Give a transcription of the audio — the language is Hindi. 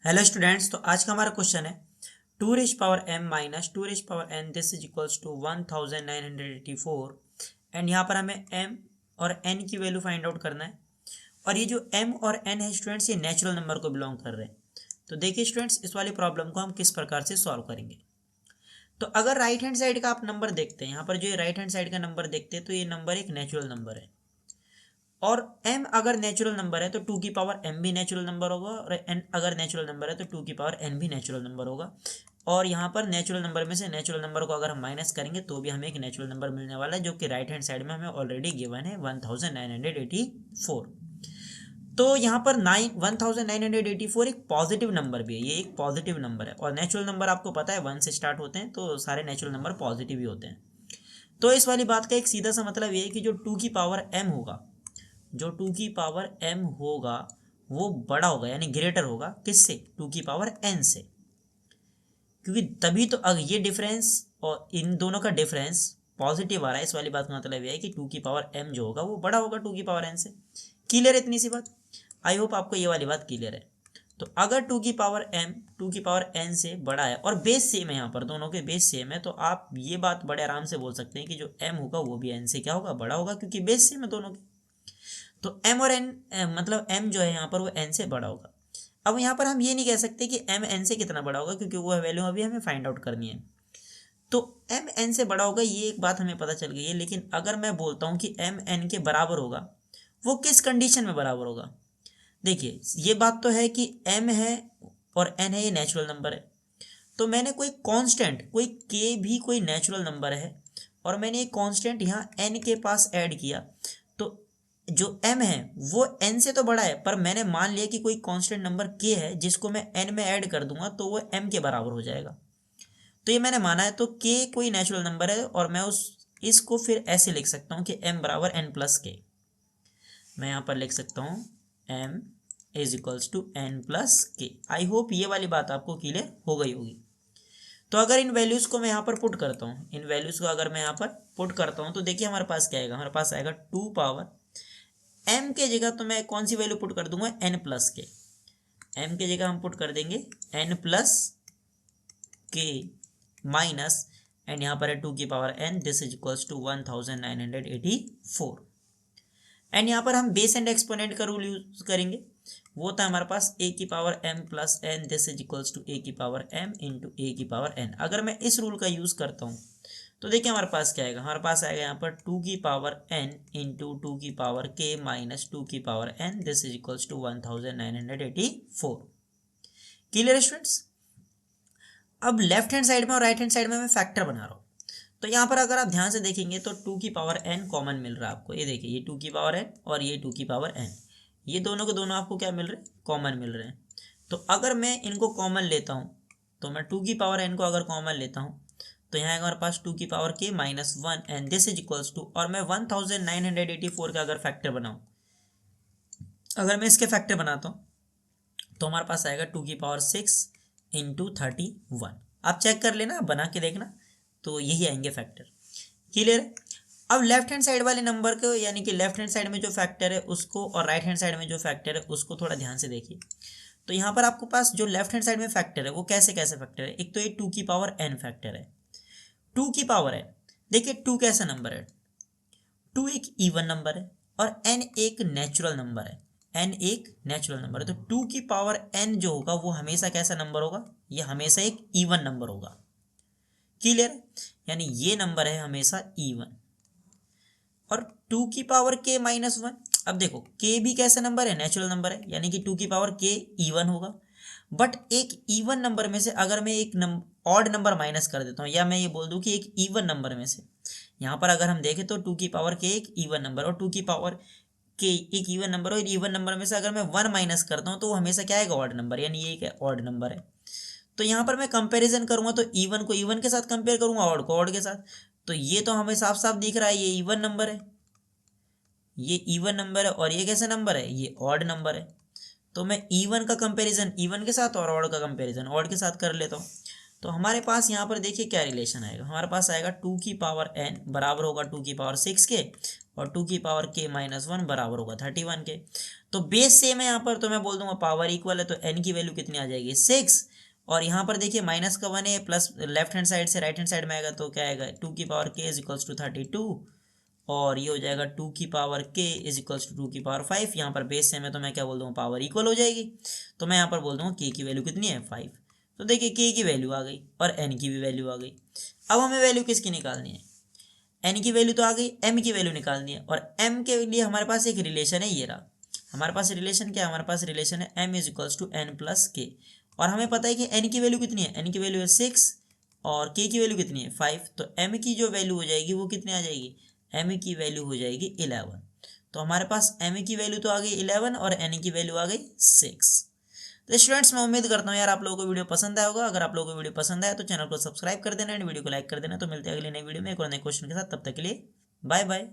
Hello students. तो आज का हमारा क्वेश्चन है 2 raise power m minus 2 raise power n this is equals to 1984 and यहाँ पर हमें m और n की वैल्यू फाइंड आउट करना है। और ये जो m और n है स्टूडेंट्स, ये नेचुरल नंबर को बिलोंग कर रहे हैं। तो देखिए स्टूडेंट्स, इस वाली प्रॉब्लम को हम किस प्रकार से सॉल्व करेंगे। तो अगर राइट हैंड साइड का आप नंबर देखते हैं, यहाँ पर जो ये राइट हैंड साइड का नंबर देखते हैं, तो ये नंबर एक नेचुरल नंबर है। और m अगर नेचुरल नंबर है तो 2 की पावर m भी नेचुरल नंबर होगा, और n अगर नेचुरल नंबर है तो 2 की पावर n भी नेचुरल नंबर होगा। और यहाँ पर नेचुरल नंबर में से नेचुरल नंबर को अगर हम माइनस करेंगे तो भी हमें एक नेचुरल नंबर मिलने वाला है, जो कि राइट हैंड साइड में हमें ऑलरेडी गिवन है 1984। तो यहाँ पर 1984 एक पॉजिटिव नंबर भी है, ये एक पॉजिटिव नंबर है। और नेचुरल नंबर आपको पता है 1 से स्टार्ट होते हैं, तो सारे नेचुरल नंबर पॉजिटिव ही होते हैं। तो इस वाली बात का एक सीधा सा मतलब ये है कि जो 2 की पावर m होगा, जो 2 की पावर m होगा वो बड़ा होगा, यानी ग्रेटर होगा किससे, 2 की पावर n से। क्योंकि तभी तो अगर ये डिफरेंस और इन दोनों का डिफरेंस पॉजिटिव आ रहा है, इस वाली बात का मतलब यह है कि 2 की पावर m जो होगा वो बड़ा होगा 2 की पावर n से। क्लियर है इतनी सी बात? आई होप आपको ये वाली बात क्लियर है। तो अगर 2 की पावर m 2 की पावर n से बड़ा है और बेस सेम है, यहाँ पर दोनों के बेस सेम है, तो आप ये बात बड़े आराम से बोल सकते हैं कि जो m होगा वो भी n से क्या होगा, बड़ा होगा, क्योंकि बेस सेम है दोनों के। तो m और n मतलब m जो है यहाँ पर वो n से बड़ा होगा। अब यहाँ पर हम ये नहीं कह सकते कि m n से कितना बड़ा होगा, क्योंकि वो वैल्यू अभी हमें फाइंड आउट करनी है। तो m n से बड़ा होगा, ये एक बात हमें पता चल गई है। लेकिन अगर मैं बोलता हूँ कि m n के बराबर होगा, वो किस कंडीशन में बराबर होगा। देखिए ये बात तो है कि m है और n है, ये नेचुरल नंबर है। तो मैंने कोई कांस्टेंट, कोई k भी कोई नेचुरल नंबर है, और मैंने एक कांस्टेंट यहाँ n के पास ऐड किया, तो जो m है वो n से तो बड़ा है, पर मैंने मान लिया कि कोई कांस्टेंट नंबर k है जिसको मैं n में ऐड कर दूंगा तो वो m के बराबर हो जाएगा। तो ये मैंने माना है, तो k कोई नेचुरल नंबर है, और मैं उस इसको फिर ऐसे लिख सकता हूँ कि m बराबर n प्लस k। मैं यहाँ पर लिख सकता हूँ m is equals to n plus K. I hope ये वाली बात आपको क्लियर हो गई होगी। तो अगर इन वैल्यूज़ को मैं यहाँ पर पुट करता हूँ, इन वैल्यूज़ को अगर मैं यहाँ पर पुट करता हूँ, तो देखिए हमारे पास क्या आएगा, हमारे पास आएगा 2 पावर m के जगह तो मैं कौन सी वैल्यू पुट कर दूंगा, n प्लस के। m के जगह हम पुट कर देंगे n plus K minus, and यहाँ पर है 2 की power n, this is equals to 1984। And यहाँ पर हम बेस एंड एक्सपोनेंट का रूल यूज करेंगे। वो था हमारे पास a की power m plus n, this is equals to a की पावर m इंटू a की पावर n। अगर मैं इस रूल का यूज करता हूँ तो देखिए हमारे पास क्या आएगा, हमारे पास आएगा यहाँ पर 2 की पावर n इंटू 2 की पावर k माइनस 2 की power n, this is equals to 1984। Clear students? अब लेफ्ट हैंड साइड में और राइट हैंड साइड में मैं फैक्टर बना रहा हूँ। तो यहाँ पर अगर आप ध्यान से देखेंगे तो 2 की पावर n कॉमन मिल रहा है आपको। ये देखिए, ये 2 की पावर n और ये 2 की पावर n, ये दोनों के दोनों आपको क्या मिल रहे हैं, कॉमन मिल रहे हैं। तो अगर मैं इनको कॉमन लेता हूँ, तो मैं 2 की पावर n को अगर कॉमन लेता हूँ, तो यहाँ हमारे पास 2 की power k minus 1 and this is equals to, और मैं 1984 का अगर फैक्टर बनाऊँ, अगर मैं इसके फैक्टर बनाता हूँ तो हमारे पास आएगा 2 की पावर 6 इंटू 31। आप चेक कर लेना, बना के देखना, तो यही आएंगे फैक्टर। क्लियर है? अब लेफ्ट हैंड साइड वाले नंबर को, यानी कि लेफ्ट हैंड साइड में जो फैक्टर है उसको और राइट हैंड साइड में जो फैक्टर है उसको थोड़ा ध्यान से देखिए। तो यहाँ पर आपको पास जो लेफ्ट हैंड साइड में फैक्टर है वो कैसे कैसे फैक्टर है। एक तो ये 2 की पावर n फैक्टर है, 2 की पावर n। देखिए 2 कैसा नंबर है, 2 एक इवन नंबर है और n एक नेचुरल नंबर है। n एक नेचुरल नंबर है, तो 2 की पावर n जो होगा वो हमेशा कैसा नंबर होगा, ये हमेशा एक इवन नंबर होगा। क्लियर? यानी ये नंबर है हमेशा इवन। और 2 की पावर k माइनस 1, अब देखो k भी कैसा नंबर है, नेचुरल नंबर है, यानी कि 2 की पावर k इवन होगा। बट एक इवन नंबर में से अगर मैं एक ऑड नंबर माइनस कर देता हूँ, या मैं ये बोल दूँ कि एक इवन नंबर में से, यहाँ पर अगर हम देखें तो 2 की पावर k एक इवन नंबर और 2 की पावर k एक इवन नंबर, और इवन नंबर में से अगर मैं 1 माइनस करता हूँ तो वो हमेशा क्या आएगा, ऑड नंबर, यानी ये एक ऑड नंबर है। तो यहाँ पर मैं कंपैरिजन करूंगा तो इवन को इवन के साथ कंपेयर करूंगा, ऑड को ऑड के साथ। तो ये तो हमें साफ साफ दिख रहा है, ये इवन नंबर है, ये इवन नंबर है, और ये कैसा नंबर है, ये ऑड नंबर है। तो मैं इवन का कंपैरिजन इवन के साथ और ऑड का कंपैरिजन ऑड के साथ कर लेता हूँ। तो हमारे पास यहाँ पर देखिए क्या रिलेशन आएगा, हमारे पास आएगा 2 की पावर n बराबर होगा 2 की पावर 6 के, और 2 की पावर k माइनस 1 बराबर होगा 31 के। तो बेस सेम है यहाँ पर, तो मैं बोल दूंगा पावर इक्वल है, तो n की वैल्यू कितनी आ जाएगी 6। और यहाँ पर देखिए माइनस का 1 है, प्लस लेफ्ट हैंड साइड से राइट हैंड साइड में आएगा, तो क्या आएगा 2 की power k is equals to 32, और ये हो जाएगा 2 की power k is equals to 2 की पावर 5। यहाँ पर बेस सेम है, तो मैं क्या बोल दूँगा पावर इक्वल हो जाएगी। तो मैं यहाँ पर बोल दूँगा k की वैल्यू कितनी है 5। तो देखिए k की वैल्यू आ गई और n की भी वैल्यू आ गई। अब हमें वैल्यू किसकी निकालनी है, n की वैल्यू तो आ गई, m की वैल्यू निकालनी है। और m के लिए हमारे पास एक रिलेशन है, ये रहा हमारे पास रिलेशन। क्या है हमारे पास रिलेशन है, m is equals to n plus k. और हमें पता है कि n की वैल्यू कितनी है, n की वैल्यू है 6 और k की वैल्यू कितनी है 5। तो m की जो वैल्यू हो जाएगी वो कितनी आ जाएगी, m की वैल्यू हो जाएगी 11। तो हमारे पास m की वैल्यू तो आ गई 11 और n की वैल्यू आ गई 6। तो स्टूडेंट्स मैं उम्मीद करता हूँ यार आप लोगों को वीडियो पसंद आया होगा। अगर आप लोगों को वीडियो पसंद आया तो चैनल को सब्सक्राइब कर देना एंड वीडियो को लाइक कर देना। तो मिलते हैं अगली नई वीडियो में एक और नए क्वेश्चन के साथ, तब तक के लिए बाय बाय।